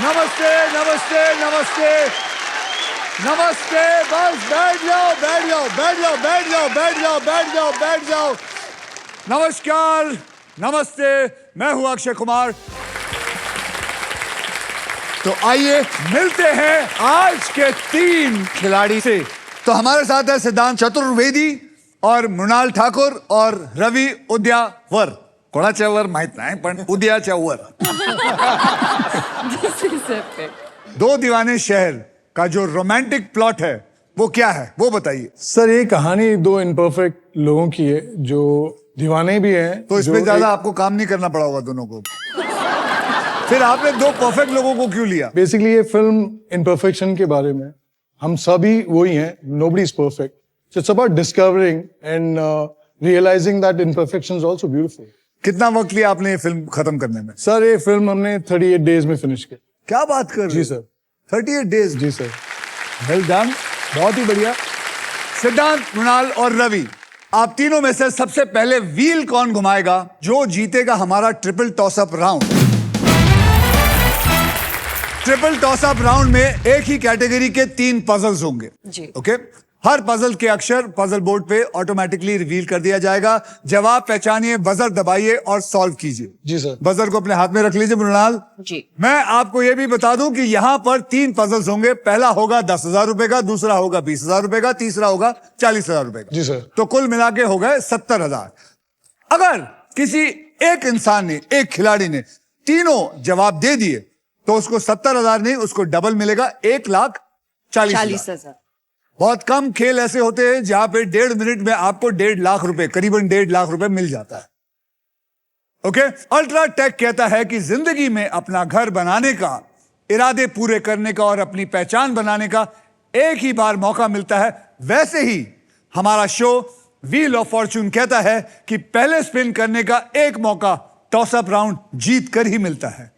नमस्ते नमस्ते नमस्ते नमस्ते। बस बैठ जाओ बैठ जाओ बैठ जाओ बैठ जाओ बैठ जाओ बैठ जाओ बैठ जाओ। नमस्कार नमस्ते, मैं हूं अक्षय कुमार। तो आइए मिलते हैं आज के 3 खिलाड़ी से। तो हमारे साथ है सिद्धांत चतुर्वेदी और मृणाल ठाकुर और रवि उद्यावर। कोणाच्यावर माहित नाही पण उद्याच्यावर। दो दीवाने शहर का जो रोमांटिक प्लॉट है वो क्या है, वो बताइए। सर ये कहानी 2 इम्परफेक्ट लोगों की है जो दीवाने भी हैं। तो इसमें ज्यादा आपको काम नहीं करना पड़ा होगा दोनों को। फिर आपने 2 परफेक्ट लोगों को क्यों लिया? बेसिकली ये फिल्म इम्परफेक्शन के बारे में, हम सभी वही हैं, nobody is perfect, so it's about discovering and realising that imperfection is also beautiful. कितना वक्त लिया आपने ये फिल्म खत्म करने में? सर ये फिल्म हमने 38 डेज में फिनिश की। क्या बात कर रहे जी हो? सर। 38 डेज? जी सर। वेल डन, बहुत ही बढ़िया। सिद्धांत, मृणाल और रवि, आप तीनों में से सबसे पहले व्हील कौन घुमाएगा जो जीतेगा हमारा triple toss-up round? Triple toss-up round में एक ही कैटेगरी के 3 पजल्स होंगे जी। ओके, हर पजल के अक्षर पजल बोर्ड पे ऑटोमेटिकली रिवील कर दिया जाएगा। जवाब पहचानिए, बजर दबाइए और सॉल्व कीजिए। जी सर। बजर को अपने हाथ में रख लीजिए मृणाल जी। मैं आपको यह भी बता दूं कि यहां पर 3 पजल्स होंगे। पहला होगा 10,000 रुपए का, दूसरा होगा 20,000 रुपए का, तीसरा होगा 40,000 रुपए का। जी सर। तो कुल मिला के हो गए 70,000। अगर किसी एक इंसान ने, एक खिलाड़ी ने तीनों जवाब दे दिए तो उसको 70,000 नहीं, उसको डबल मिलेगा, 1,40,000। बहुत कम खेल ऐसे होते हैं जहां पे 1.5 मिनट में आपको 1.5 लाख रुपए, करीबन 1.5 लाख रुपए मिल जाता है। ओके, अल्ट्राटेक कहता है कि जिंदगी में अपना घर बनाने का, इरादे पूरे करने का और अपनी पहचान बनाने का एक ही बार मौका मिलता है। वैसे ही हमारा शो व्हील ऑफ फॉर्च्यून कहता है कि पहले स्पिन करने का एक मौका टॉसअप राउंड जीत कर ही मिलता है।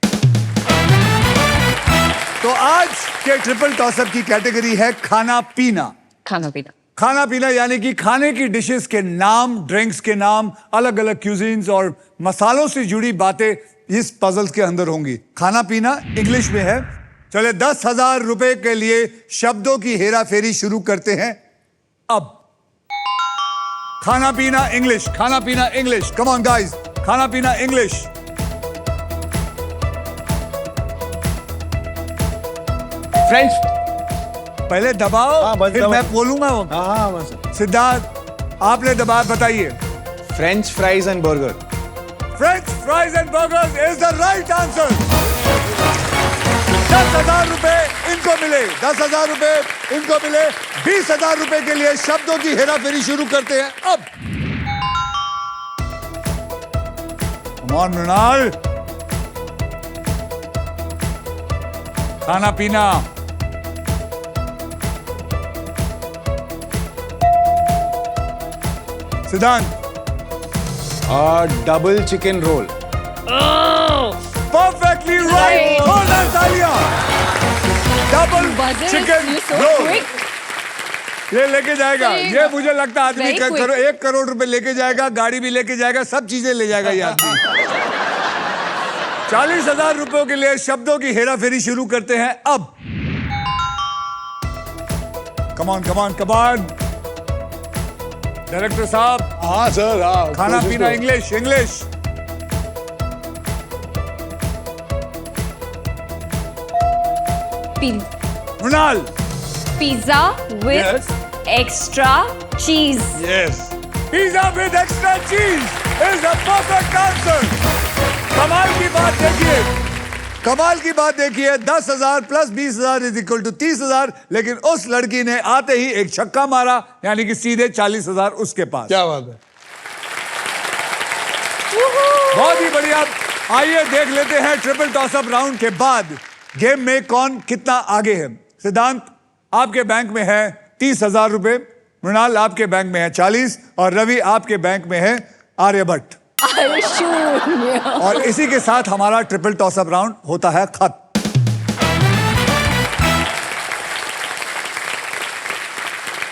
तो आज के ट्रिपल टॉसअप की कैटेगरी है खाना पीना। खाना पीना, खाना पीना यानी कि खाने की डिशेस के नाम, ड्रिंक्स के नाम, अलग अलग क्यूजीन्स और मसालों से जुड़ी बातें इस पजल्स के अंदर होंगी। खाना पीना इंग्लिश में है। चले 10,000 रुपए के लिए शब्दों की हेरा फेरी शुरू करते हैं अब। खाना पीना इंग्लिश, खाना पीना इंग्लिश, कम ऑन गाइस, खाना पीना इंग्लिश। फ्रेंच। पहले दबाओ, फिर मैं बोलूंगा। हाँ बस। सिद्धार्थ, आपने दबाया, बताइए। French fries and burger. French fries and burgers is the right answer. 10,000 रुपए इनको मिले, 10,000 रुपए इनको मिले। 20,000 रुपए के लिए शब्दों की हेराफेरी शुरू करते हैं अब। कम ऑन मृणाल, खाना पीना। सिद्धांत, double chicken roll. Perfectly right, जोरदार तालियां। डबल चिकन रोल ये लेके जाएगा। ये मुझे लगता है आदमी 1 करोड़ रुपए लेके जाएगा, गाड़ी भी लेके जाएगा, सब चीजें ले जाएगा ये आदमी। 40,000 रुपयों के लिए शब्दों की हेराफेरी शुरू करते हैं अब। कमान कमान कमान, डायरेक्टर साहब। हाँ सर। हाँ, खाना पीना English, English. Mrinal, pizza with extra cheese. Yes, pizza with extra cheese is the perfect answer. कमाल की बात देखिए, कमाल की बात देखिए, 10,000 प्लस 20,000 इज इक्वल टू 30,000। लेकिन उस लड़की ने आते ही एक छक्का मारा, यानी कि सीधे 40,000 उसके पास। क्या बात है, बहुत ही बढ़िया। आइए देख लेते हैं ट्रिपल टॉसअप राउंड के बाद गेम में कौन कितना आगे है। सिद्धांत, आपके बैंक में है 30,000 रुपए, मृणाल आपके बैंक में है 40 और रवि आपके बैंक में है आर्यभट्ट। और इसी के साथ हमारा ट्रिपल टॉसअप राउंड होता है खत्म।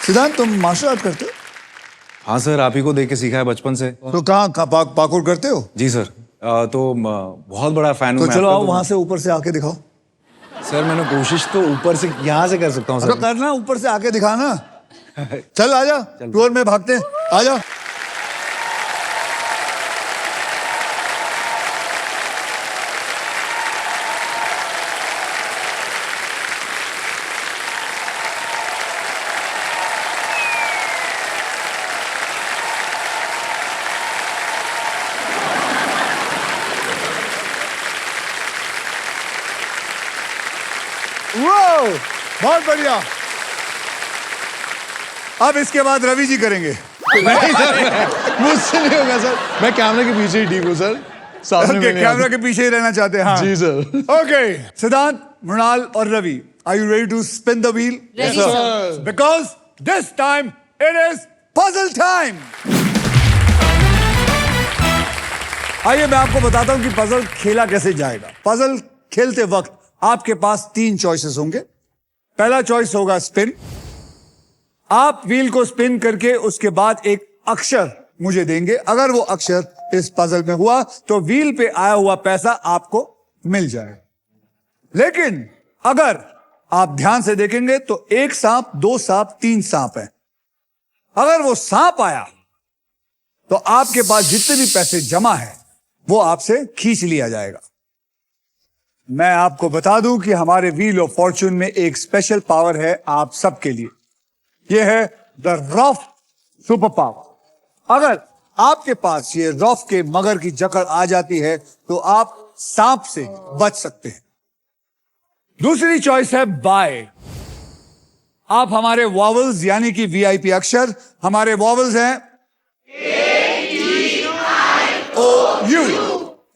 सिद्धांत, तुम मार्शल आर्ट करते हो? हाँ सर, आप ही को देख के सीखा है बचपन से। तो कहाँ पार्कोर करते हो? जी सर। तो बहुत बड़ा फैन हूँ। तो चलो आओ, वहां से ऊपर से आके दिखाओ। सर मैंने कोशिश तो ऊपर से यहाँ से कर सकता हूँ तो सर। करना, ऊपर से आके दिखाना। चल आजा, टूर में भागते हैं, आजा। वो बहुत बढ़िया। अब इसके बाद रवि जी करेंगे। नहीं सर, मुझसे नहीं होगा सर, मैं कैमरे के पीछे ही ठीक हूँ सर, सामने में ओके, नहीं कैमरा आता। के पीछे ही रहना चाहते हैं। हाँ जी सर। ओके, सिद्धांत, मृणाल और Ravi, are you ready to spin the wheel? Ready, sir. Because this time it is puzzle time. आइए मैं आपको बताता हूं कि पजल खेला कैसे जाएगा। पजल खेलते वक्त आपके पास 3 चॉइसेस होंगे। पहला चॉइस होगा स्पिन। आप व्हील को स्पिन करके उसके बाद एक अक्षर मुझे देंगे। अगर वो अक्षर इस पजल में हुआ तो व्हील पे आया हुआ पैसा आपको मिल जाएगा। लेकिन अगर आप ध्यान से देखेंगे तो 1 सांप, 2 सांप, 3 सांप है। अगर वो सांप आया तो आपके पास जितने भी पैसे जमा है वो आपसे खींच लिया जाएगा। मैं आपको बता दूं कि हमारे व्हील ऑफ फॉर्च्यून में एक स्पेशल पावर है आप सबके लिए। यह है द रॉफ सुपर पावर। अगर आपके पास ये रॉफ के मगर की जकड़ आ जाती है तो आप सांप से बच सकते हैं। दूसरी चॉइस है बाय। आप हमारे वॉवल्स यानी कि वीआईपी अक्षर, हमारे वॉवल्स हैं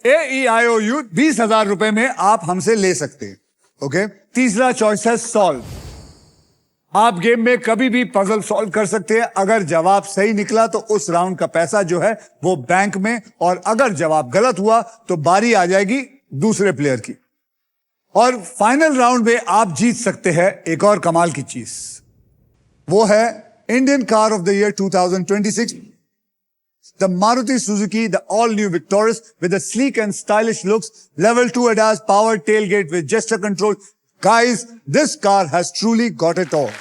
AEIOU, 20,000 रुपए में आप हमसे ले सकते हैं। ओके। तीसरा चॉइस है सॉल्व। आप गेम में कभी भी पजल सॉल्व कर सकते हैं। अगर जवाब सही निकला तो उस राउंड का पैसा जो है वो बैंक में, और अगर जवाब गलत हुआ तो बारी आ जाएगी दूसरे प्लेयर की। और फाइनल राउंड में आप जीत सकते हैं एक और कमाल की चीज, वो है Indian car of the year 2026, the Maruti Suzuki, the all-new Victoris with the sleek and stylish looks, level 2 ADAS, powered tailgate with gesture control. Guys, this car has truly got it all.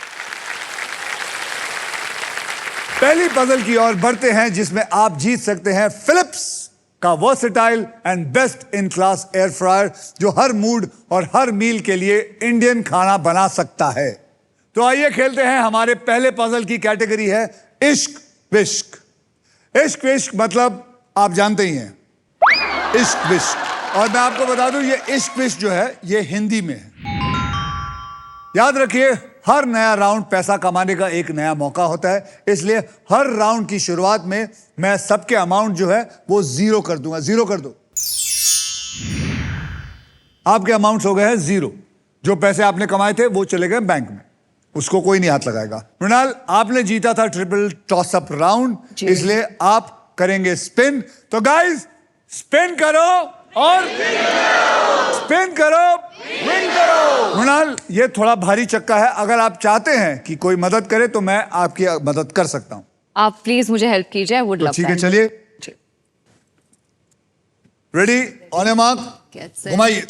पहली puzzle की ओर बढ़ते हैं जिसमें आप जीत सकते हैं Philips का versatile and best in class air fryer, जो हर मूड और हर मील के लिए इंडियन खाना बना सकता है। तो आइए खेलते हैं। हमारे पहले पजल की कैटेगरी है इश्क विश्क। इश्क विश्क मतलब आप जानते ही हैं, इश्क विश्क। और मैं आपको बता दूं ये इश्क विश्क जो है ये हिंदी में है। याद रखिए, हर नया राउंड पैसा कमाने का एक नया मौका होता है, इसलिए हर राउंड की शुरुआत में मैं सबके अमाउंट जो है वो 0 कर दूंगा। 0 कर दो। आपके अमाउंट हो गए हैं 0। जो पैसे आपने कमाए थे वो चले गए बैंक में, उसको कोई नहीं हाथ लगाएगा। मृणाल, आपने जीता था ट्रिपल टॉस अप राउंड, इसलिए आप करेंगे स्पिन। तो गाइस, स्पिन करो और स्पिन करो, विन करो। मृणाल, ये थोड़ा भारी चक्का है। अगर आप चाहते हैं कि कोई मदद करे तो मैं आपकी मदद कर सकता हूं। आप प्लीज मुझे हेल्प कीजिए, वुड लव ठीक है, चलिए। रेडी, ऑन योर मार्क, घुमाइए।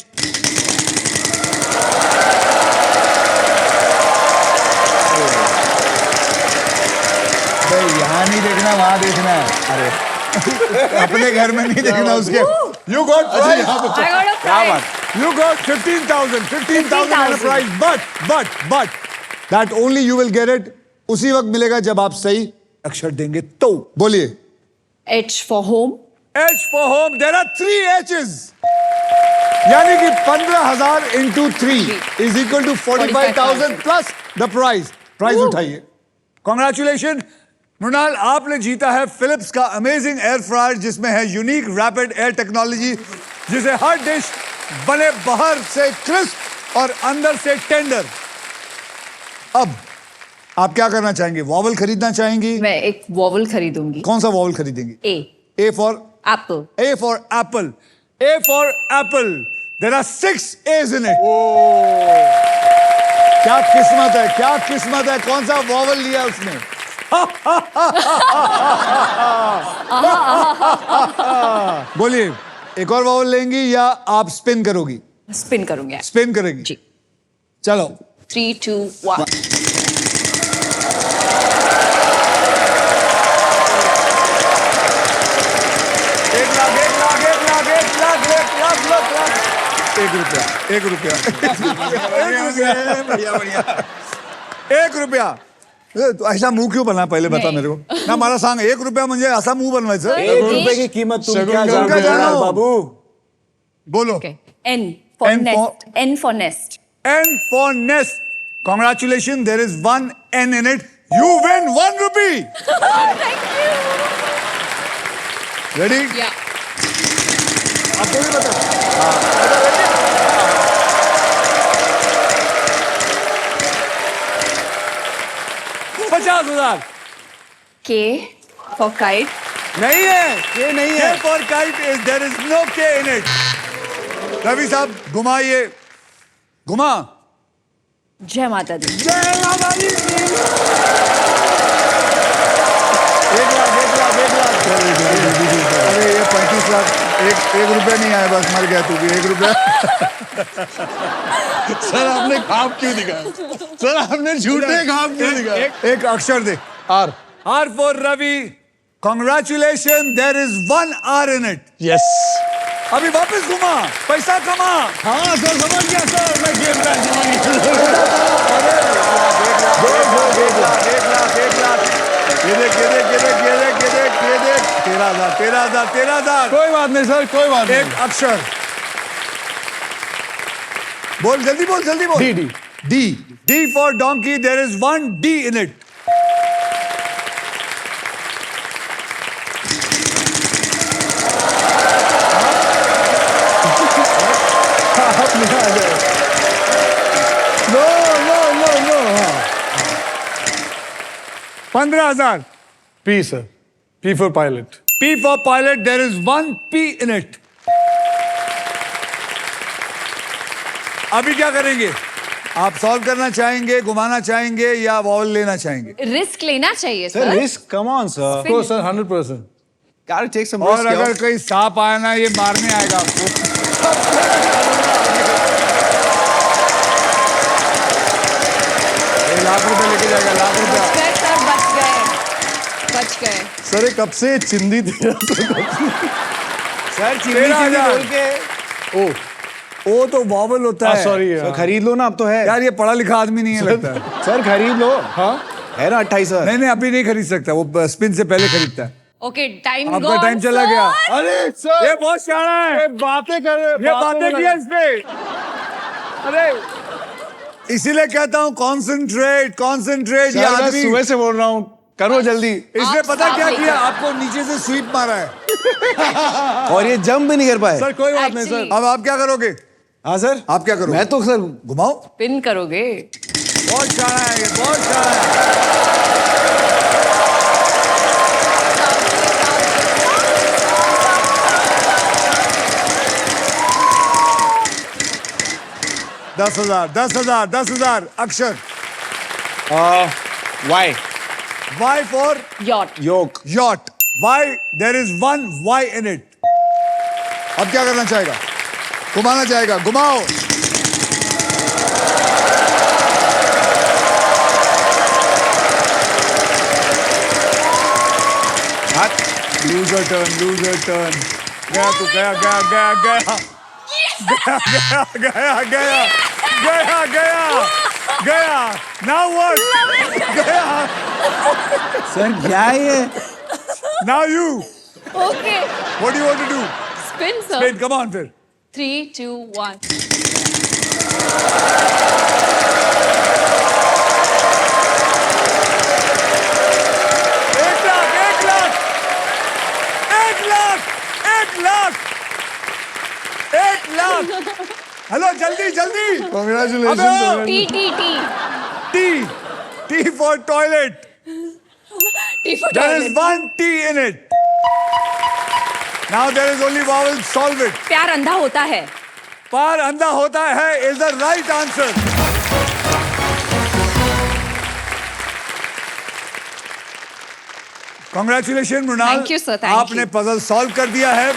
यहां नहीं देखना, वहां देखना है। अरे अपने घर में नहीं देखना उसके। You got prize. You got 15,000 prize, but that only you will get it उसी वक्त मिलेगा जब आप सही अक्षर देंगे तो। बोलिए। H for home. H for home. There are 3 H's. यानी कि 15,000 into 3 is equal to 45,000 plus the prize. Prize उठाइए। Congratulations. मृणाल, आपने जीता है फिलिप्स का अमेजिंग एयर फ्रायर जिसमें है यूनिक रैपिड एयर टेक्नोलॉजी, जिसे हर डिश बने बाहर से क्रिस्प और अंदर से टेंडर। अब आप क्या करना चाहेंगे? वॉवल खरीदना चाहेंगी? मैं एक वॉवल खरीदूंगी। कौन सा vowel खरीदेंगी? A. A for Apple. A for apple. A for apple. There are 6 A's in it. क्या किस्मत है, क्या किस्मत है। कौन सा वॉवल लिया उसने? बोलिए, एक और वॉवल लेंगी या आप स्पिन करोगी? स्पिन करूंगी। स्पिन करेंगी। जी। चलो 3, 2, 1. एक लाख एक लाख एक लाख एक लाख एक लाख लाख लाख एक रुपया एक रुपया बढ़िया बढ़िया एक रुपया तू ऐसा मुंह क्यों बना पहले बता नहीं. मेरे को ना मला सांग 1 रुपया म्हणजे असा मुंह बनवायचं 1 रुपए की कीमत तुम शगुन क्या का जानते हो जानो? यार बाबू बोलो Okay. N for N nest. N for nest. N for nest. Congratulations, there is one N in it. You win 1 rupee. Thank you. Ready? Yeah. आपको भी बता. $50,000. K for kite. नहीं है ये नहीं है for kite is there is no K in it. Ravi साहब घुमाइए घुमा जय माता दी. जय माता दी 1 लाख 1 लाख 1 लाख अरे ये 35 लाख एक रुपया नहीं आया बस मर गया तू भी 1 रुपया सर आपने खाप क्यों दिखाया सर आपने झूठे खाप क्यों दिखाया एक अक्षर they are R for Ravi. Congratulations, there is 1 R in it. Yes अभी वापस घुमा पैसा कमा हाँ सर समझ गया सर मैं गेम का एक लाख ये देख 13,000 कोई बात नहीं सर कोई बात एक नहीं अक्षर बोल जल्दी बोल D D D for donkey, there is 1 D in it. No no no no 15,000. P sir P for pilot P for pilot, there is 1 P in it. अभी क्या करेंगे आप सॉल्व करना चाहेंगे घुमाना चाहेंगे या वॉवल लेना चाहेंगे रिस्क लेना चाहिए sir sir. Risk come on sir को सर 100% gotta take some और risk अगर yo. कोई सांप आया ना ये मारने आएगा आपको ये लाख रुपए लेके जाएगा लाख रुपया गए सर बच गए. सर ये कब से चिंदी थी सर चिंदी 13,000. बोल के ओ वो तो वॉवल होता है सॉरी सर खरीद लो ना अब तो है यार ये पढ़ा लिखा आदमी नहीं है लगता है सर खरीद लो हाँ है ना 28 सर नहीं अभी नहीं खरीद सकता वो स्पिन से पहले खरीदता है ओके टाइम आपका टाइम चला गया अरे सर ये बहुत शाना है बातें कर ये बातें की है इस पे अरे इसीलिए कहता हूँ कॉन्सेंट्रेट ये आदमी सुबह से बोल रहा हूँ करो जल्दी इसने आप पता क्या साथ किया आपको नीचे से स्वीप मारा है और ये जंप भी नहीं कर पाए सर कोई बात नहीं Actually- सर अब आप क्या करोगे हाँ सर आप क्या करोगे मैं तो सर घुमाओ पिन करोगे. बहुत शाना है ये बहुत शाना है दस हजार अक्षर वाई Y for Yacht. योक yacht. Why? There is 1 Y in it. अब क्या करना चाहेगा घुमाना चाहेगा घुमाओ लूजर टर्न गया तू गया नाउ व्हाट गया सर क्या है ये now you Okay. What do you want to do Spin sir. Spin come on फिर 3, 2, 1. एक लाख हेलो जल्दी congratulation T. T for toilet T for there is toilet. 1 T in it now there is only vowel solve it प्यार अंधा होता है. पार अंधा होता है is the right answer Congratulations Mrinal Thank you, sir. Thank आपने you. पजल सॉल्व कर दिया है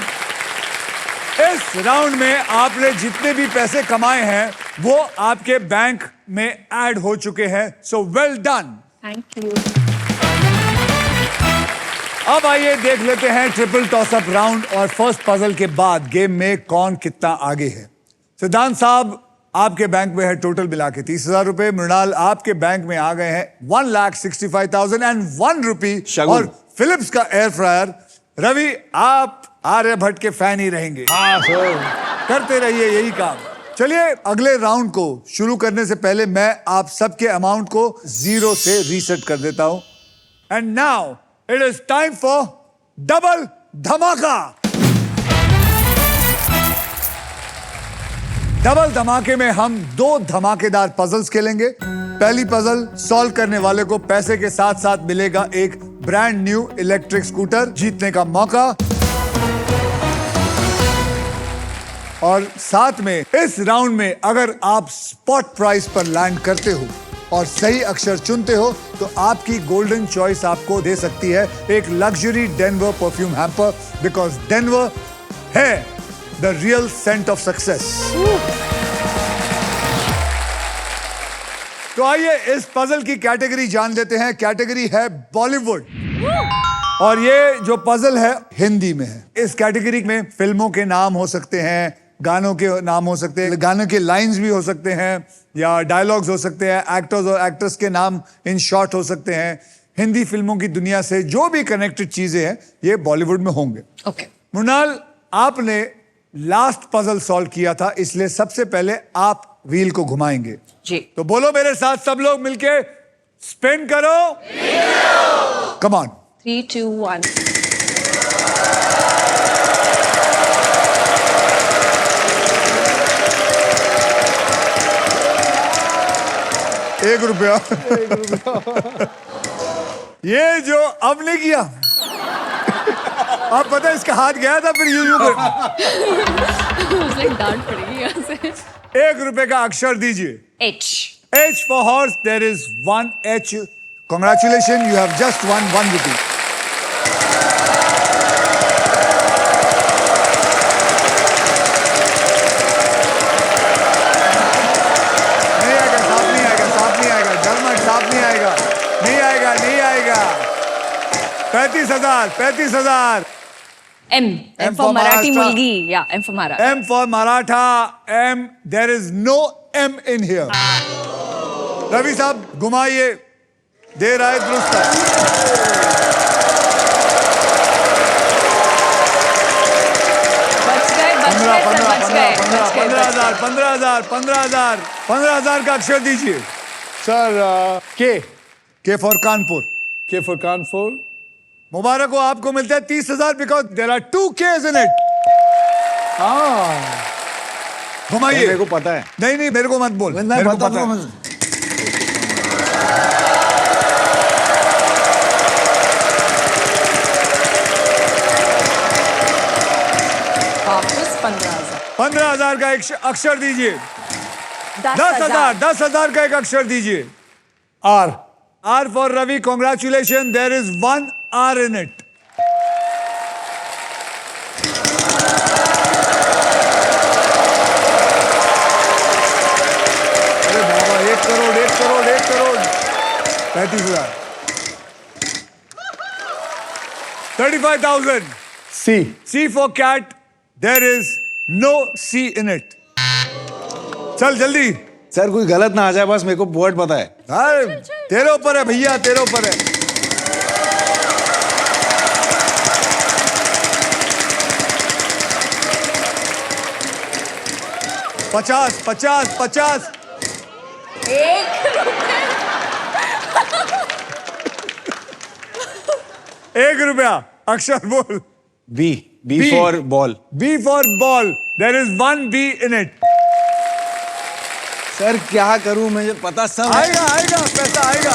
इस राउंड में आपने जितने भी पैसे कमाए हैं वो आपके बैंक में ऐड हो चुके हैं, so well done. Thank you. अब आइए देख लेते हैं ट्रिपल टॉस अप राउंड और फर्स्ट पजल के बाद गेम में कौन कितना आगे है। सिद्धांत साहब, आपके बैंक में है टोटल मिला के 30,000 रुपए। मृणाल, आपके बैंक में आ गए हैं 1,65,001 रुपी शगुन। और फिलिप्स का एयर फ्रायर। रवि, आप आर्यभट्ट के फैन ही रहेंगे। हाँ सर। करते रहिए यही काम। चलिए अगले राउंड को शुरू करने से पहले मैं आप सबके अमाउंट को 0 से रीसेट कर देता हूं। And now it is time for double धमाका। डबल धमाके में हम 2 धमाकेदार पजल्स खेलेंगे। पहली पजल सॉल्व करने वाले को पैसे के साथ साथ मिलेगा एक ब्रांड न्यू इलेक्ट्रिक स्कूटर जीतने का मौका, और साथ में इस राउंड में अगर आप स्पॉट प्राइस पर लैंड करते हो और सही अक्षर चुनते हो तो आपकी गोल्डन चॉइस आपको दे सकती है एक luxury Denver perfume hamper, because Denver है the real scent of success. तो आइए इस पजल की कैटेगरी जान लेते हैं। कैटेगरी है बॉलीवुड और ये जो पजल है हिंदी में है। इस कैटेगरी में फिल्मों के नाम हो सकते हैं, गानों के नाम हो सकते हैं, गानों के लाइंस भी हो सकते हैं या डायलॉग्स हो सकते हैं, एक्टर्स और एक्ट्रेस के नाम इन शॉर्ट हो सकते हैं। हिंदी फिल्मों की दुनिया से जो भी कनेक्टेड चीजें हैं ये बॉलीवुड में होंगे। ओके। मृणाल, आपने लास्ट पजल सॉल्व किया था, इसलिए सबसे पहले आप व्हील को घुमाएंगे जी। तो बोलो मेरे साथ सब लोग मिलके, स्पिन करो। Come on. 3, 2, 1। ₹1। ये जो अब नहीं किया, आप पता है इसका हाथ गया था फिर यूं कर। उसे डांट पड़ेगी यहाँ से। ₹1 का अक्षर दीजिए। H। H for horse, there is 1 H. Congratulations, you have just won 1 rupee. नहीं आएगा, सांप नहीं आएगा, सांप नहीं आएगा, डर मत, सांप नहीं आएगा, नहीं आएगा, नहीं आएगा। 35,000, 35,000। M M for for Marathi Maharashtra. मुलगी। Yeah, M for Maharashtra. M for Maratha. M, there is no M in here. Ravi साहब घुमाइए, देर आए दुरुस्त है। बच गए, बच गए, सर, बच गए, बच गए, बच गए। 15,000 का अक्षर दीजिए। सर के फॉर कानपुर। के फॉर कानपुर। मुबारक हो, आपको मिलता है 30,000 because there are 2 Ks in it। घुमाइए। मेरे को पता है। नहीं नहीं, मेरे को मत बोल, मेरे को पता है। वापस 15,000। 15,000 का एक अक्षर दीजिए। 10,000। 10,000 का एक अक्षर दीजिए। Are. R for Ravi, congratulations. There is 1 R in it. अरे बाबा, 1 करोड़, 1 करोड़, 1 करोड़। 35,000। 35,000. सी। C for cat. There is no C in it. चल जल्दी। सर कोई गलत ना आ जाए, बस मेरे को वर्ड पता है। अरे तेरे ऊपर है भैया, तेरे ऊपर है। पचास, 50। ₹1। अक्षर बोल। B. B B. For ball. B for ball. There is 1 B in it. सर क्या करूं, मुझे पता सब है। आएगा आएगा, पैसा आएगा।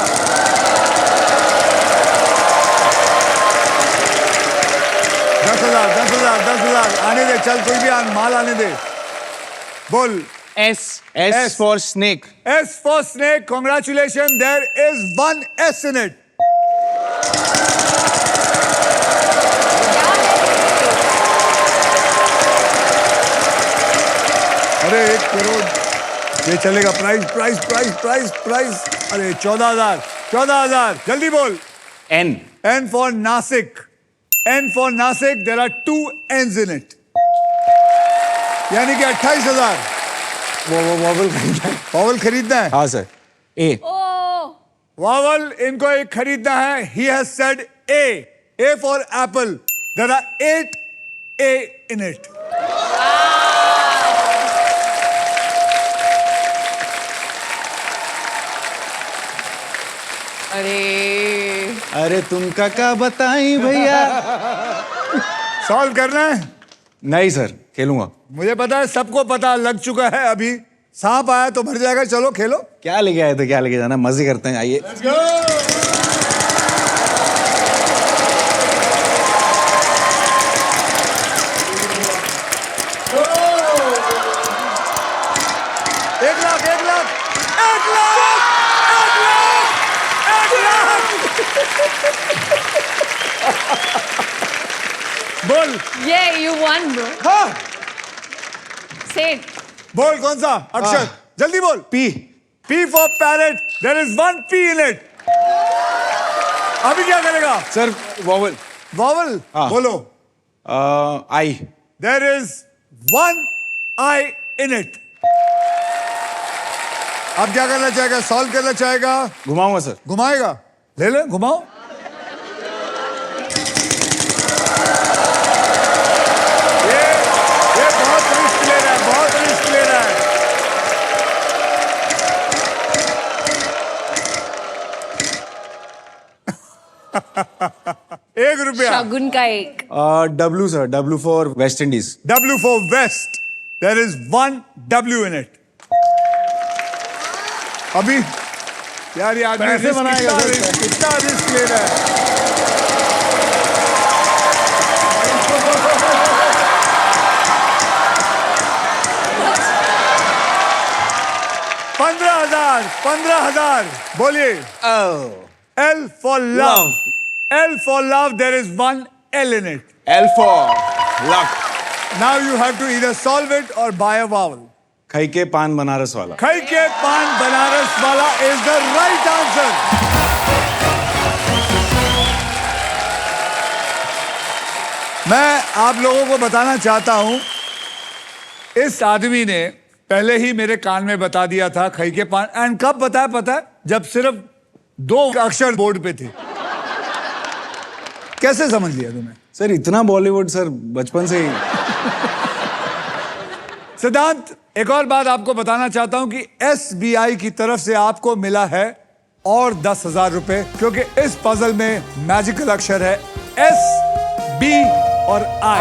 दस हजार आने दे, चल कोई भी माल आने दे। बोल। S. S for snake. S for snake. Congratulations. There is 1 S in it. अरे 1 करोड़। ये चलेगा। Price price price price price. अरे 14,000 14,000। जल्दी बोल। N. N for Nasik. N for Nasik. There are 2 N's in it. यानी कि 28,000। वो वॉवल खरीदना है। वावल खरीदना है। हाँ सर। A. Oh. वावल इनको एक खरीदना है। He has said A. A for apple. There are 8 A in it. अरे तुमका क्या बताई भैया। सॉल्व करना है। नहीं सर, खेलूंगा। मुझे पता है, सबको पता लग चुका है। अभी सांप आया तो भर जाएगा। चलो खेलो। क्या लेके आए थे, क्या लेके जाना, मजे करते हैं, आइए। एक लाख 1 लाख 1 लाख 1 लाख 1 लाख। बोल। Yeah, you won, bro. हाँ Say it. बोल, कौन सा अक्षर? जल्दी बोल। P. P for parrot. There is 1 P in it. अभी क्या करेगा? Sir vowel. Vowel. हाँ। बोलो। I. There is 1 I in it. अब क्या करना चाहेगा? सॉल्व करना चाहेगा? घुमाऊंगा सर। घुमाएगा? ले ले, घुमाओ। ये बहुत रिस्क ले रहा है, बहुत रिस्क ले रहा है। ₹1। शगुन का एक। W sir, W for West Indies. W for West. There is 1 W in it. अभी यार ये आदमी पैसे बनाएगा सर। कितना रिस्क ले रहा है। $15,000 बोलिए। L for love. L for love. There is 1 L in it. L for luck. Now you have to either solve it or buy a vowel. खई के पान बनारस वाला। खई के पान बनारस वाला is the right answer. मैं आप लोगों को बताना चाहता हूं, इस आदमी ने पहले ही मेरे कान में बता दिया था खई के पान। एंड कब बताया पता है? जब सिर्फ 2 अक्षर बोर्ड पे थे। कैसे समझ लिया तुमने? सर इतना बॉलीवुड सर बचपन से ही। सिद्धांत, एक और बात आपको बताना चाहता हूं कि SBI की तरफ से आपको मिला है और 10,000 रुपए, क्योंकि इस पजल में मैजिकल अक्षर है S, B और I।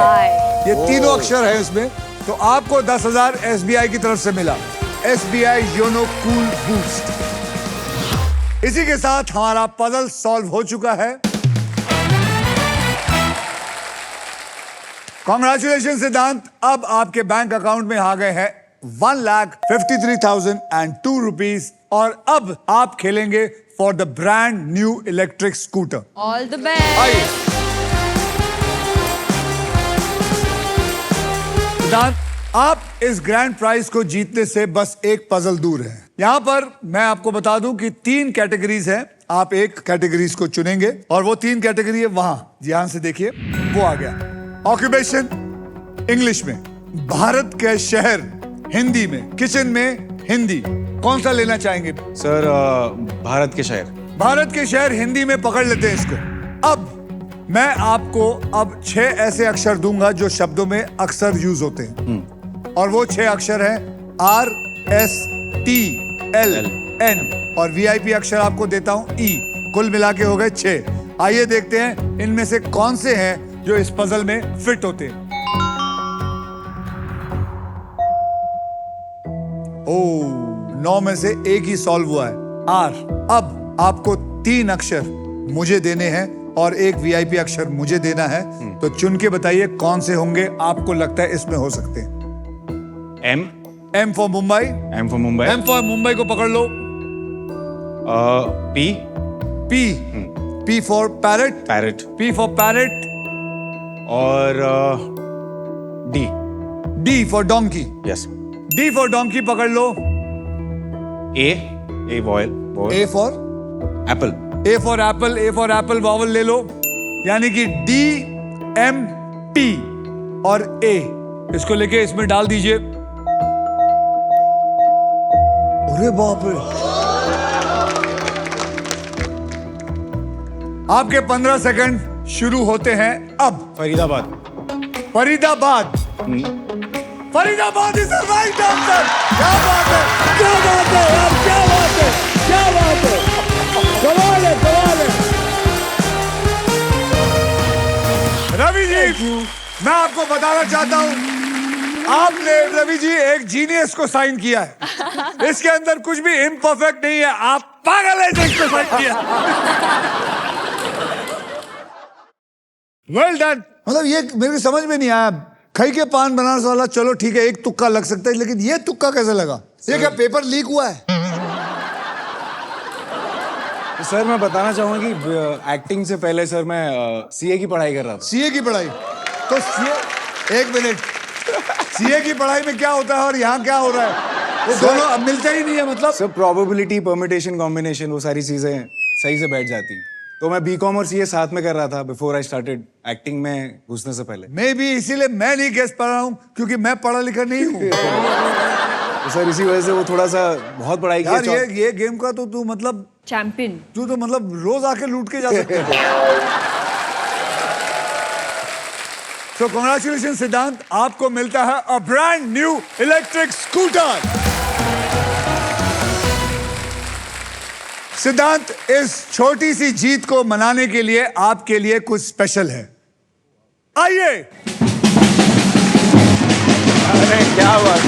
ये तीनों अक्षर है इसमें, तो आपको 10,000 SBI की तरफ से मिला। SBI YONO cool boost. इसी के साथ हमारा पजल सॉल्व हो चुका है। कॉन्ग्रेचुलेशन सिद्धांत। अब आपके बैंक अकाउंट में आ गए हैं 1,53,002 रुपीज, और अब आप खेलेंगे for the brand new electric scooter. All the best. आइए सिद्धांत, आप इस ग्रैंड प्राइज को जीतने से बस एक पजल दूर हैं। यहां पर मैं आपको बता दूं कि 3 कैटेगरीज हैं। आप एक कैटेगरीज को चुनेंगे और वो 3 कैटेगरी है वहां, ध्यान से देखिए, वो आ गया। ऑक्यूपेशन इंग्लिश में, भारत के शहर हिंदी में, किचन में हिंदी। कौन सा लेना चाहेंगे? सर भारत के शहर। भारत के शहर हिंदी में पकड़ लेते हैं इसको। अब मैं आपको अब 6 ऐसे अक्षर दूंगा जो शब्दों में अक्सर यूज होते हैं, और वो 6 अक्षर हैं RSTLN, और VIP अक्षर आपको देता हूं E। कुल मिला के हो गए 6। आइए देखते हैं इनमें से कौन से हैं जो इस पजल में फिट होते हैं। ओह, 9 में से एक ही सॉल्व हुआ है, R। अब आपको 3 अक्षर मुझे देने हैं और एक VIP अक्षर मुझे देना है, तो चुन के बताइए कौन से होंगे आपको लगता है इसमें हो सकते हैं। M for Mumbai. M for Mumbai. M for Mumbai को पकड़ लो। P P for parrot. Parrot. P for parrot. और D D for donkey. Yes. D for donkey पकड़ लो। A vowel A for apple A for apple vowel ले लो, यानी कि डी एम पी और ए, इसको लेके इसमें डाल दीजिए। अरे बाप रे, आपके 15 सेकंड शुरू होते हैं अब। Faridabad Faridabad, Faridabad is the right answer. क्या बात है, क्या बात है यार, क्या बात है, क्या बात है, कमाल है, कमाल है। रवि जी, मैं आपको बताना चाहता हूं, आपने रवि जी एक जीनियस को साइन किया है। इसके अंदर कुछ भी इम्परफेक्ट नहीं है, आप पागल है जिसको साइन किया। Well done. मतलब ये मेरे को समझ में नहीं आया, खई के पान बनारस वाला चलो ठीक है, एक तुक्का लग सकता है, लेकिन ये तुक्का कैसे लगा? ये क्या पेपर लीक हुआ है? सर मैं बताना चाहूंगा कि एक्टिंग से पहले सर मैं सीए की पढ़ाई कर रहा था। सीए की पढ़ाई? तो सीए, एक मिनट, सीए की पढ़ाई में क्या होता है और यहाँ क्या हो रहा है? वो दोनों अब मिलते ही नहीं है मतलब। सर प्रोबेबिलिटी, परम्यूटेशन, कॉम्बिनेशन, वो सारी चीजें सही से बैठ जाती। तो मैं बीकॉम और सीए साथ में कर रहा था बिफोर आई स्टार्टेड एक्टिंग में घुसने से पहले। मैं भी इसीलिए मैं नहीं गेस पा रहा हूँ, क्योंकि मैं पढ़ा लिखा नहीं हूँ। तो सर इसी वजह से वो थोड़ा सा बहुत पढ़ाई यार किया। ये गेम का तो तू मतलब चैंपियन, तू तो मतलब रोज आके लूट के जा सकते है। So congratulations सिद्धांत, आपको मिलता है a brand new electric scooter. सिद्धांत, इस छोटी सी जीत को मनाने के लिए आपके लिए कुछ स्पेशल है, आइए। अरे क्या बात।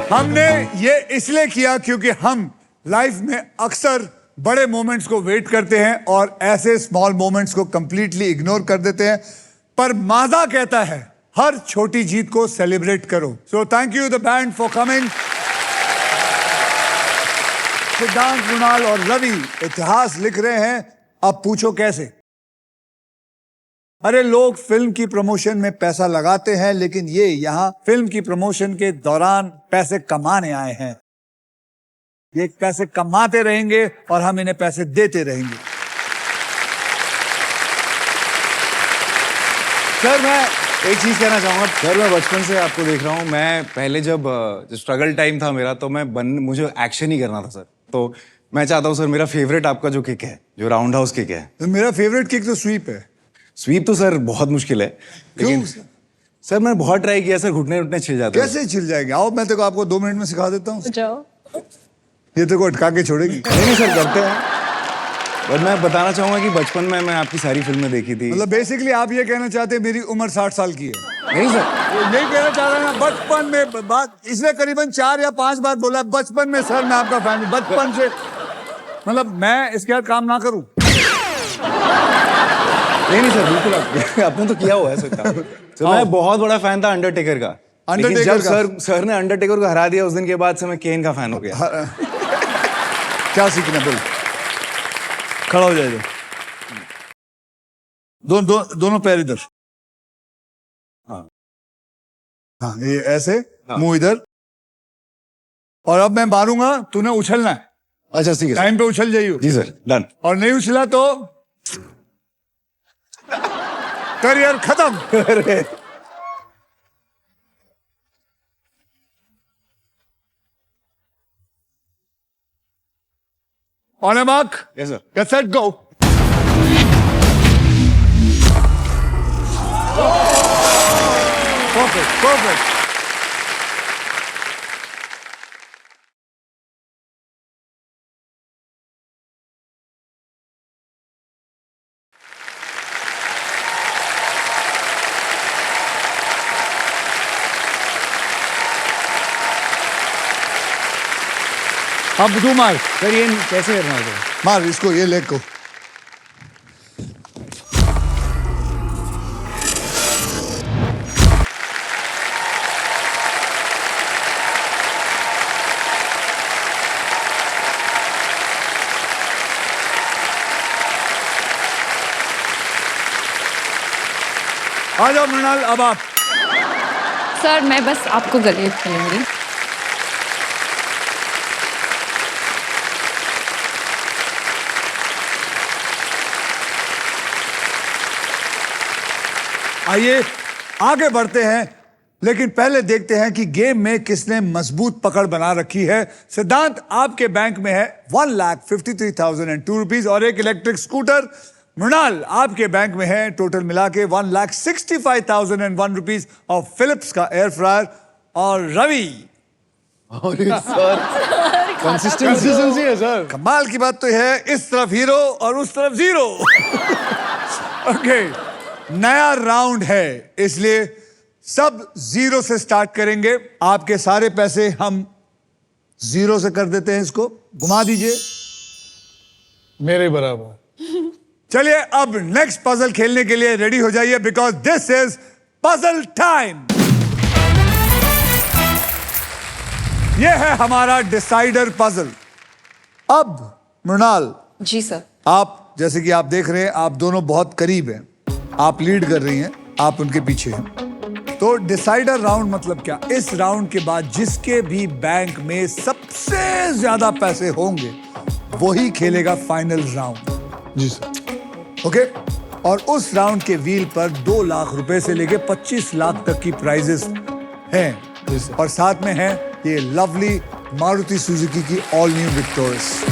हमने ये इसलिए किया क्योंकि हम लाइफ में अक्सर बड़े मोमेंट्स को वेट करते हैं और ऐसे स्मॉल मोमेंट्स को कंप्लीटली इग्नोर कर देते हैं, पर माजा कहता है हर छोटी जीत को सेलिब्रेट करो। So thank you the band for coming. सिद्धांत, मृणाल और रवि इतिहास लिख रहे हैं, अब पूछो कैसे। अरे लोग फिल्म की प्रमोशन में पैसा लगाते हैं, लेकिन ये यहाँ फिल्म की प्रमोशन के दौरान पैसे कमाने आए हैं। ये पैसे कमाते रहेंगे और हम इन्हें पैसे देते रहेंगे। सर मैं एक चीज कहना चाहूंगा। सर मैं बचपन से आपको देख रहा हूँ, मैं पहले जब स्ट्रगल टाइम था मेरा, तो मुझे एक्शन ही करना था सर। तो मैं चाहता हूँ सर, मेरा फेवरेट आपका जो किक है, जो राउंड हाउस किक है। तो मेरा फेवरेट किक तो स्वीप है। स्वीप तो सर बहुत मुश्किल है, लेकिन क्यों? सर मैंने बहुत ट्राई किया सर, घुटने उठने छिल जाते हैं। कैसे छिल जाएंगे? आओ मैं तेको आपको 2 मिनट में सिखा देता हूँ। जाओ। ये तेको अटका के छोड़ेगी। नहीं सर करते हैं, बट मैं बताना चाहूंगा कि बचपन में मैं आपकी सारी फिल्में देखी थी। मतलब बेसिकली आप ये कहना चाहते हैं मेरी उम्र 60 साल की है? नहीं सर, वो यही कहना चाह रहे हैं। बचपन में बात इसने करीबन 4 या 5 बार बोला है, बचपन में सर मैं आपका फैन हूं, बचपन से। मतलब मैं इसके साथ काम ना करूं? नहीं सर बिल्कुल आपने तो किया हुआ है सर काम। तो मैं बहुत बड़ा फैन था अंडरटेकर का। लेकिन जब सर ने अंडरटेकर को हरा दिया, उस दिन के बाद से मैं केन का फैन हो गया। क्या सीखना बोल? खड़ा हो जाए। दोनों पैर इधर। हाँ हाँ, ये ऐसे, मुंह इधर। और अब मैं मारूंगा, तूने उछलना है। अच्छा ठीक है टाइम पे उछल जाइयो। जी सर, डन। और नहीं उछला तो करियर खत्म। On A mark, yes sir. Get set go. Perfect, perfect. अब तू मार। सर ये कैसे करना होगा? मार इसको, ये लेग को। आ जाओ मृणाल, अब आप। सर मैं बस आपको गले मिलूंगी। आइए आगे बढ़ते हैं, लेकिन पहले देखते हैं कि गेम में किसने मजबूत पकड़ बना रखी है। सिद्धांत, आपके बैंक में है 1,53,002 रुपीज और एक इलेक्ट्रिक स्कूटर। मृणाल, आपके बैंक में है टोटल मिला के 1,65,001 रुपीज और फिलिप्स का एयर फ्रायर। और रवि, कंसिस्टेंसी है सर। कमाल की बात तो है, इस तरफ हीरो और उस तरफ जीरो। ओके, नया राउंड है, इसलिए सब जीरो से स्टार्ट करेंगे। आपके सारे पैसे हम जीरो से कर देते हैं, इसको घुमा दीजिए। मेरे बराबर। चलिए अब नेक्स्ट पजल खेलने के लिए रेडी हो जाइए, because this is puzzle time. यह है हमारा डिसाइडर पजल। अब मृणाल, जी सर। आप जैसे कि आप देख रहे हैं, आप दोनों बहुत करीब हैं, आप लीड कर रही हैं, आप उनके पीछे हैं। तो डिसाइडर राउंड मतलब क्या? इस राउंड के बाद जिसके भी बैंक में सबसे ज्यादा पैसे होंगे वही खेलेगा फाइनल राउंड। जी सर। ओके, और उस राउंड के व्हील पर 2 लाख रुपए से लेके 25 लाख तक की प्राइजेस हैं, और साथ में है ये लवली मारुति सुजुकी की ऑल न्यू विक्टोरियस।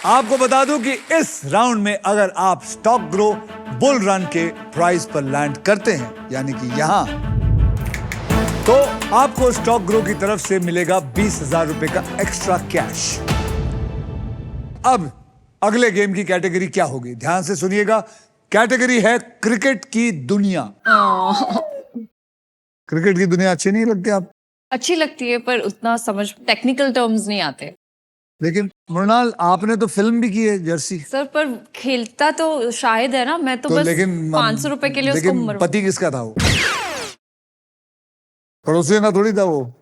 आपको बता दूं कि इस राउंड में अगर आप स्टॉक ग्रो बुल रन के प्राइस पर लैंड करते हैं, यानी कि यहां, तो आपको स्टॉक ग्रो की तरफ से मिलेगा 20,000 रुपए का एक्स्ट्रा कैश। अब अगले गेम की कैटेगरी क्या होगी, ध्यान से सुनिएगा। कैटेगरी है क्रिकेट की दुनिया। क्रिकेट की दुनिया अच्छी नहीं लगती आप? अच्छी लगती है पर उतना समझ टेक्निकल टर्म्स नहीं आते। लेकिन मृणाल, आपने तो फिल्म भी की है जर्सी। सर पर खेलता तो शायद है ना, मैं तो बस लेकिन 500 रुपए के लिए उसको लेकिन पति किसका था वो? पड़ोसी ना थोड़ी था वो।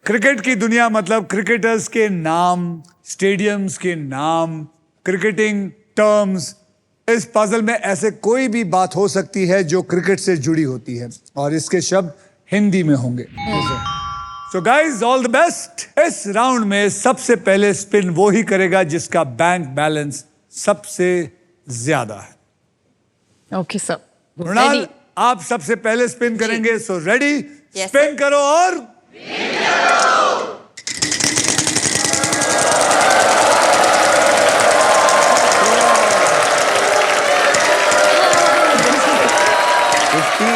क्रिकेट की दुनिया मतलब क्रिकेटर्स के नाम, स्टेडियम्स के नाम, क्रिकेटिंग टर्म्स। इस पजल में ऐसे कोई भी बात हो सकती है जो क्रिकेट से जुड़ी होती है, और इसके शब्द हिंदी में होंगे। So guys, all the best. इस राउंड में सबसे पहले स्पिन वो ही करेगा जिसका बैंक बैलेंस सबसे ज्यादा है। Okay sir. मृणाल, आप सबसे पहले स्पिन करेंगे, सो रेडी? स्पिन करो और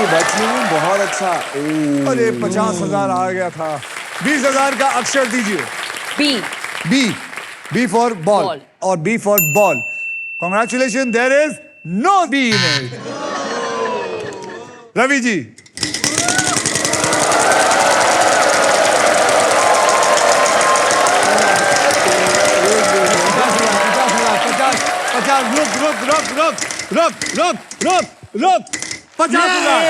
बचने में बहुत अच्छा। अरे 50,000 आ गया था। 20,000 का अक्षर दीजिए। B. B, B for ball, Ball. और B for ball. Congratulation, there is no B in it. Ravi ji, पचास, रुक 50,000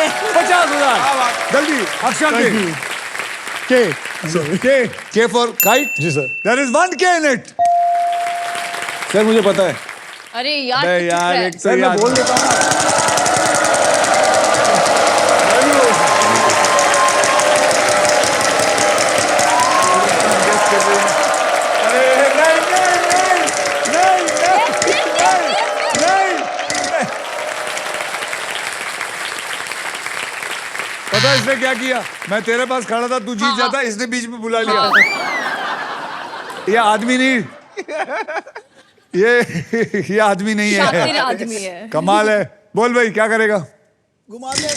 जल्दी अक्षर दे। K for kite. जी sir. There is 1K in it. Sir मुझे पता है। अरे यार अरे चुप यार, रह। एक तो मैं बोल देता हूँ ना। पता इसने क्या किया? मैं तेरे पास खड़ा था, तू जीत जाता, इसने बीच में बुला लिया। ये आदमी नहीं, ये आदमी नहीं शातिर है, आदमी है। कमाल है। बोल भाई, क्या करेगा? घुमा दे।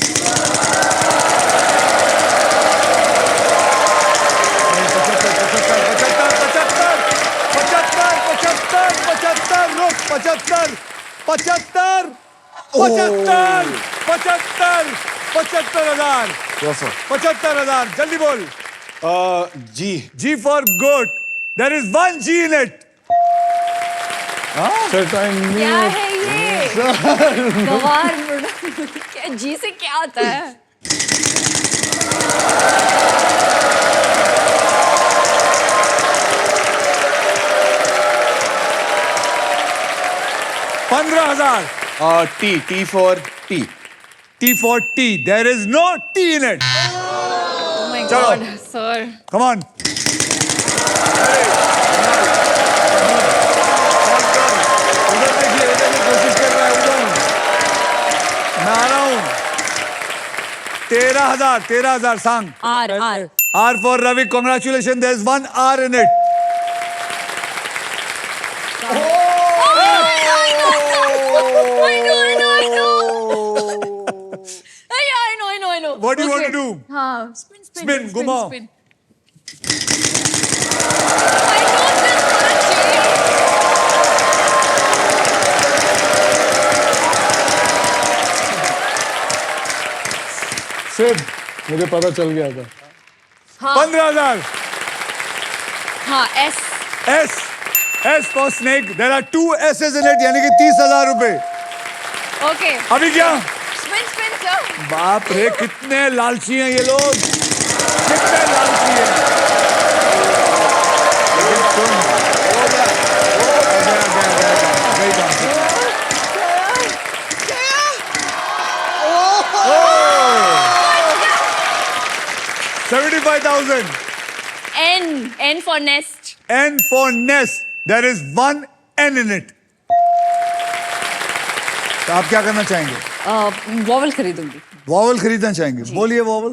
75,000 जल्दी बोल। जी। G for goat. There is 1G in it. Sir time क्या है ये? गवार मुड़ा। क्या जी से क्या आता है? 15,000. T for T. T for tea. There is no tea in it. Oh my चलो. God, sir. Come on. उधर देखिए, उधर की कोशिश कर रहा है, उधर. मैं आ रहा हूँ. 13,000 सांग. R. R for Ravi. Congratulations. There's one R in it. I know. What do you want Okay. to do? हाँ, spin. Spin, घुमाओ. I know this for a change. सिर्फ मुझे पता चल गया था. 15,000. हाँ, S. S for snake. There are 2 S's in it. यानी कि 30,000 रुपए. Okay. अभी क्या? Spin, sir. बाप रे, कितने लालची हैं ये लोग. कितने लालची हैं. लेकिन तुम हो गया. गई काम से. 75,000. N for nest. N for nest. There is 1 N in it. तो आप क्या करना चाहेंगे? Vowel खरीदूंगी. वॉवल खरीदना चाहेंगे? बोलिए वॉवल.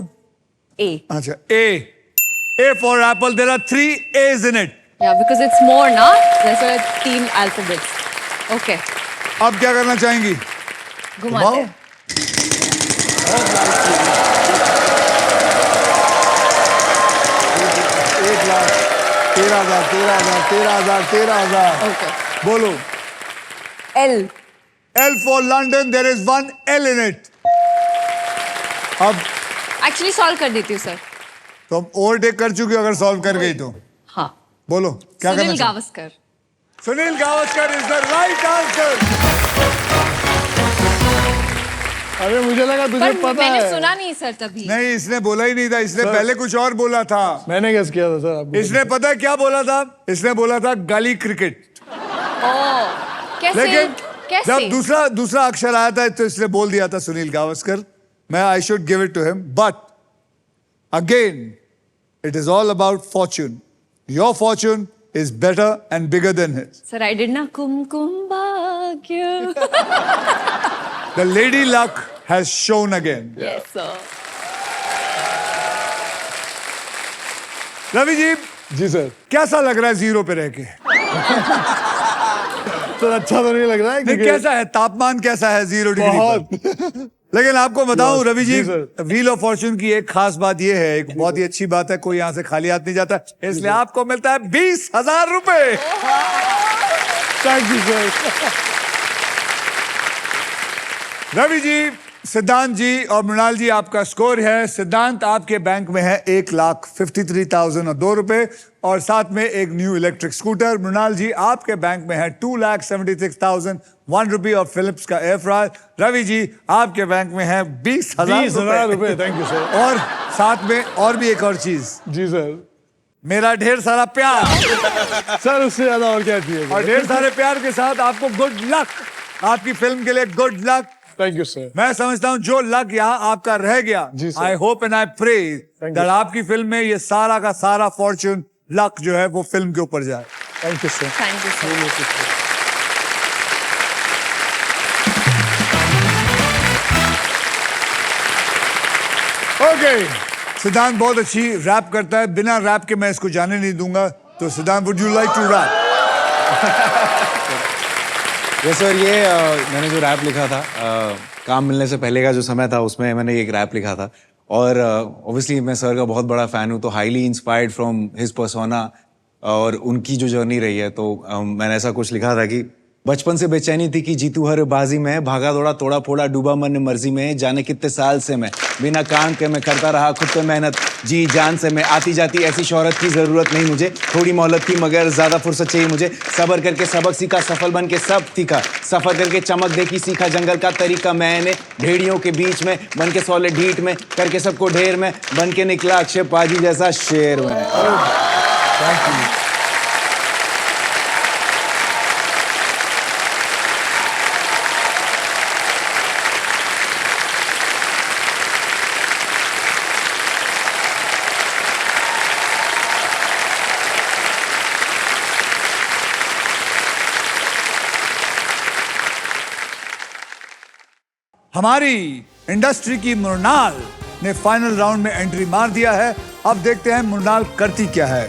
A. अच्छा, A for apple. There are 3 A's in it. Yeah, because it's more, na? That's why 3 alphabets. Okay. अब क्या करना चाहेंगी? घुमाते हैं. बहुत लालची है. 1,13,000, 13,000. Okay. बोलो. L. L for London. There is 1 L in it. अब Actually solve कर देती हूँ सर. तो हम ओवरटेक कर चुके हो अगर सॉल्व कर गई तो. हाँ. बोलो क्या करना सुनील चाहिए? Gavaskar. Sunil Gavaskar is the right answer. अरे मुझे लगा तुझे पर पता मैंने है. सुना नहीं सर तभी. नहीं, इसने बोला ही नहीं था. इसने सर। पहले कुछ और बोला था. मैंने गेस किया था सर. आपको इसने पता है क्या बोला था? इसने बोला था गली क्रिकेट. ओह. कैसे? लेकिन कैसे? जब दूसरा अक्षर आया था तो इसने बोल दिया था सुनील गावस्कर. मैं I should give it to him. But again it is all about fortune. Your fortune is better and bigger than his. Sir, I did not kum bhagya. The lady luck has shown again. Yes, sir. Ravi ji, जी sir. कैसा लग रहा है zero पे रह के? Sir अच्छा तो नहीं लग रहा है नहीं, क्योंकि कैसा है तापमान? कैसा है 0 डिग्री पर? बहुत. लेकिन आपको बताऊं रवि जी, जी सर. व्हील ऑफ फॉर्च्यून की एक खास बात यह है, एक बहुत ही अच्छी बात है, कोई यहाँ से खाली हाथ नहीं जाता. इसलिए आपको मिलता है 20,000 रुपए. Thank you sir. Ravi ji, Siddhant ji और मृणाल जी, आपका स्कोर है. सिद्धांत आपके बैंक में है 1,53,002 रुपए और साथ में एक न्यू इलेक्ट्रिक स्कूटर. मृणाल जी आपके बैंक में है 2,76,001 रुपए और फिलिप्स का एयर फ्रायर. रवि जी आपके बैंक में है 20,000 रुपए. Thank you sir. और साथ में और भी एक और चीज, जी सर. मेरा ढेर सारा प्यार. सर उससे ज्यादा और क्या चाहिए और ढेर सारे प्यार के साथ आपको गुड लक. आपकी फिल्म के लिए good luck. Thank you sir. मैं समझता हूं जो लक यहाँ आपका रह गया, जी sir. I hope and I pray Thank that you. आपकी फिल्म में ये सारा का सारा फॉर्च्यून लक जो है वो फिल्म के ऊपर जाए. Thank you sir. Thank you, sir. Okay, सिद्धांत बहुत अच्छी रैप करता है. बिना रैप के मैं इसको जाने नहीं दूंगा. तो Siddhant, would you like to rap? Yes sir, ये मैंने जो रैप लिखा था काम मिलने से पहले का जो समय था उसमें मैंने एक रैप लिखा था. और ऑब्वियसली मैं सर का बहुत बड़ा फैन हूँ, तो highly inspired from his persona और उनकी जो जर्नी रही है. तो मैंने ऐसा कुछ लिखा था कि बचपन से बेचैनी थी कि जीतू हर बाजी में, भागा दौड़ा तोड़ा फोड़ा डूबा मन मर्जी में, जाने कितने साल से मैं बिना काम के मैं करता रहा खुद पे मेहनत जी जान से मैं, आती जाती ऐसी शोहरत की जरूरत नहीं मुझे, थोड़ी मोहलत थी मगर ज्यादा फुर्सत चाहिए मुझे, सबर करके सबक सीखा सफल बन के सब तीखा, सफर करके चमक देखी सीखा जंगल का तरीका, मैंने भेड़ियों के बीच में बन के सॉलिड हीट में करके सबको ढेर में बन के निकला अक्षय पाजी जैसा शेर में. Thank you. हमारी इंडस्ट्री की मृणाल ने फाइनल राउंड में एंट्री मार दिया है। अब देखते हैं मृणाल करती क्या है।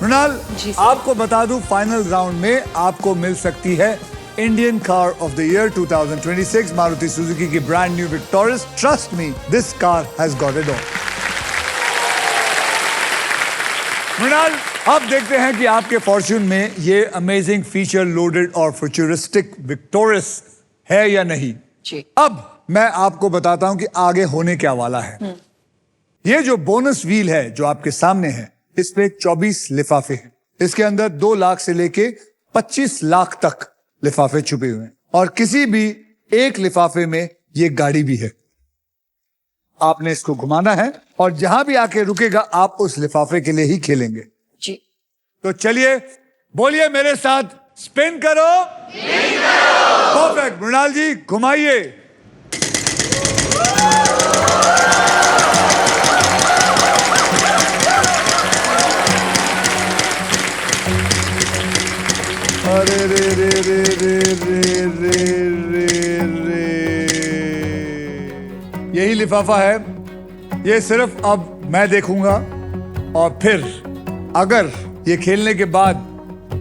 मृणाल, जी सर। आपको बता दूं, फाइनल राउंड में आपको मिल सकती है Indian car of the year 2026 Maruti Suzuki की brand new Victoris. Trust me, this car has got it all. Mrinal, अब देखते हैं कि आपके फॉर्च्यून में ये अमेजिंग फीचर लोडेड और फ्यूचरिस्टिक विक्टोरियस है या नहीं। जी। अब मैं आपको बताता हूं कि आगे होने क्या वाला है। ये जो बोनस व्हील है जो आपके सामने है, इस पे 24 लिफाफे हैं। इसके अंदर 2 लाख से लेके 25 लाख तक लिफाफे छुपे हुए हैं और किसी भी एक लिफाफे में ये गाड़ी भी है। आपने इसको घुमाना है और जहां भी आके रुकेगा आप उस लिफाफे के लिए ही खेलेंगे। जी। तो चलिए, बोलिए मेरे साथ, स्पिन करो। परफेक्ट। मृणाल जी, घुमाइए। अरे रे रे रे रे रे रे रे रे, यही लिफाफा है। ये सिर्फ अब मैं देखूंगा और फिर अगर ये खेलने के बाद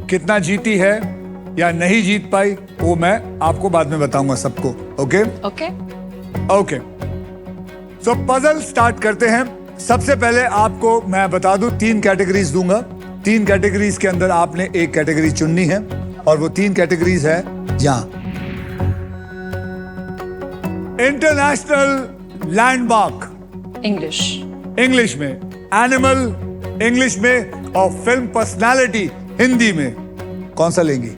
कितना जीती है या नहीं जीत पाई वो मैं आपको बाद में बताऊंगा सबको। Okay okay. ओके, सो पजल स्टार्ट करते हैं। सबसे पहले आपको मैं बता दूं 3 कैटेगरीज दूंगा। 3 कैटेगरीज के अंदर आपने एक कैटेगरी चुननी है और वो 3 कैटेगरीज है यहां। International landmark English. इंग्लिश में, एनिमल इंग्लिश में और फिल्म पर्सनालिटी हिंदी में। कौन सा लेंगी?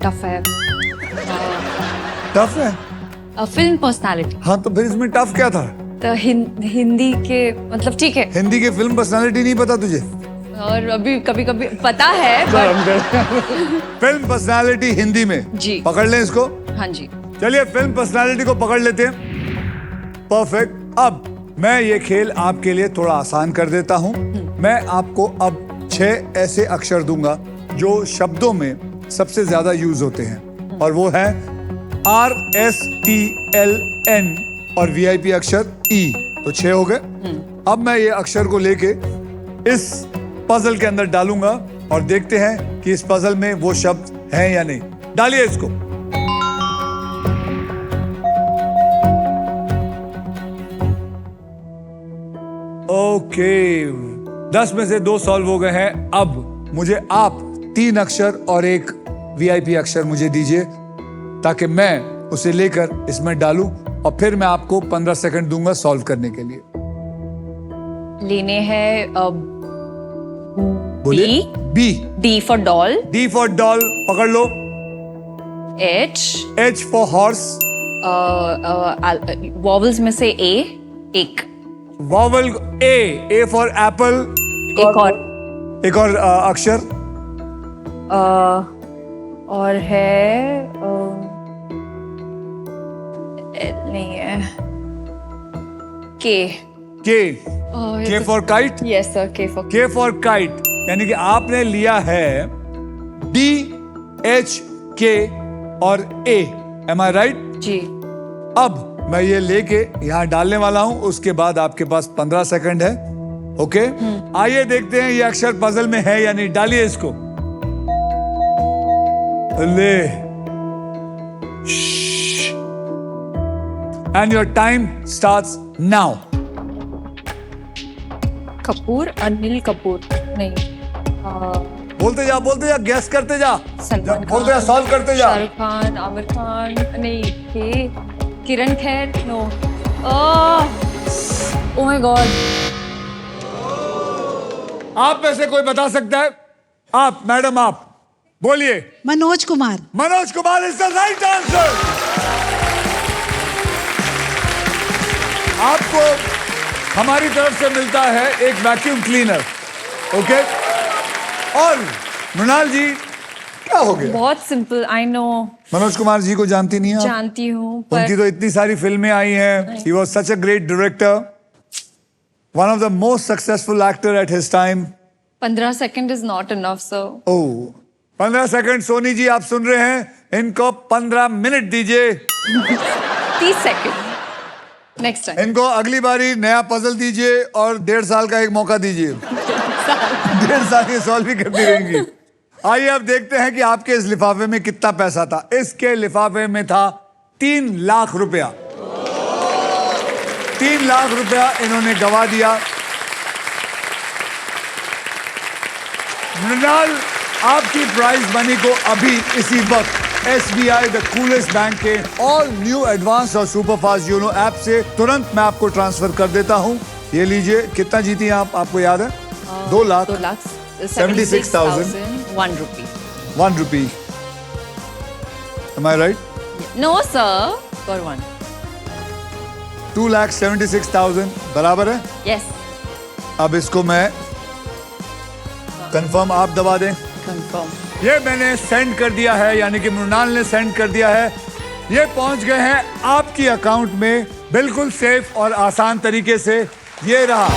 टफ है। टफ है? Film personality. हाँ, तो फिर इसमें टफ क्या था? तो हिंदी के मतलब ठीक है। हिंदी की फिल्म पर्सनालिटी नहीं पता तुझे? और अभी कभी कभी पता है but... फिल्म पर्सनालिटी हिंदी में। जी। पकड़ लें इसको। हाँ जी। चलिए, फिल्म पर्सनालिटी को पकड़ लेते हैं। परफेक्ट। अब मैं ये खेल आपके लिए थोड़ा आसान कर देता हूं। मैं आपको अब 6 ऐसे अक्षर दूंगा जो शब्दों में सबसे ज्यादा यूज होते हैं और वो है RSTLN और VIP अक्षर E। तो 6 हो गए। अब मैं ये अक्षर को लेके इस पजल के अंदर डालूंगा और देखते हैं कि इस पजल में वो शब्द हैं या नहीं। डालिए इसको। ओके, 10 में से 2 सॉल्व हो गए हैं। अब मुझे आप 3 अक्षर और एक VIP अक्षर मुझे दीजिए ताकि मैं उसे लेकर इसमें डालूं और फिर मैं आपको 15 सेकंड दूंगा सॉल्व करने के लिए। लेने हैं बोलिए। B। D for doll. D for doll, पकड़ लो। H। H for horse. Vowels में से A एक। Vowel A for Apple. एक और अक्षर और है नहीं है। K for kite. Yes sir, K for kite, यानी कि आपने लिया है D, H, K और A। Am I right? जी। अब मैं ये लेके यहाँ डालने वाला हूं, उसके बाद आपके पास 15 सेकंड है। ओके, आइए देखते हैं ये अक्षर पजल में है या नहीं। डालिए इसको। ले। And your time starts now. Kapoor, Anil Kapoor नहीं। बोलते जा, गैस करते जा, सलमान खान, बोलते जा, सॉल्व करते जा। शाहरुख खान, आमिर खान नहीं। Kiran Kher no. Oh my God. आप में से कोई बता सकता है? आप मैडम, आप बोलिए। Manoj Kumar. Manoj Kumar is the right answer. आपको हमारी तरफ से मिलता है एक वैक्यूम क्लीनर। ओके, और मृणाल जी, क्या हो गया? बहुत simple, I know. Manoj Kumar ji को जानती नहीं है आप? जानती हूँ उनकी तो इतनी सारी फिल्में आई हैं। He was such a great director, one of the most successful actor at his time. 15 second is not enough sir. Oh, 15 second. Soni ji, आप सुन रहे हैं? इनको 15 मिनट दीजिए। 30 सेकंड नेक्स्ट टाइम। इनको अगली बारी नया पजल दीजिए और 1.5 साल का एक मौका दीजिए। 1.5 साल ये सॉल्व भी करती रहेंगी। आइए अब देखते हैं कि आपके इस लिफाफे में कितना पैसा था। इसके लिफाफे में था 3 लाख रुपया। 3 लाख रुपया इन्होंने गवा दिया। मृणाल, आपकी प्राइज मनी को अभी इसी वक्त SBI द कूलेस्ट बैंक के ऑल न्यू एडवांस और सुपर फास्ट योनो ऐप से तुरंत मैं आपको ट्रांसफर कर देता हूं। ये लीजिए। कितना जीती हैं आप, आपको याद है? 2 lakh 76,000 1 rupee। 1 rupee। Am I right? No sir, for 1। 2,76,000 बराबर है। Yes, अब इसको मैं कंफर्म आप दबा दें। confirm। ये मैंने सेंड कर दिया है, यानी कि मृणाल ने सेंड कर दिया है। ये पहुंच गए हैं आपकी अकाउंट में बिल्कुल सेफ और आसान तरीके से। ये रहा।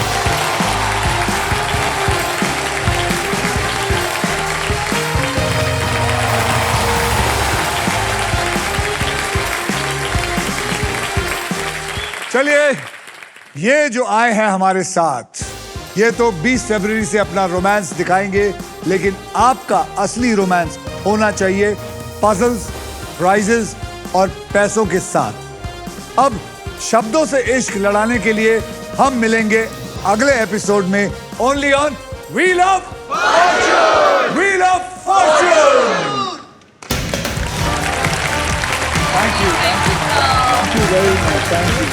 चलिए, ये जो आए हैं हमारे साथ, ये तो 20 फरवरी से अपना रोमांस दिखाएंगे, लेकिन आपका असली रोमांस होना चाहिए पजल्स, प्राइजेस और पैसों के साथ। अब शब्दों से इश्क लड़ाने के लिए हम मिलेंगे अगले एपिसोड में, only on wheel of Fortune. Wheel of Fortune. Thank you very much. Thank you.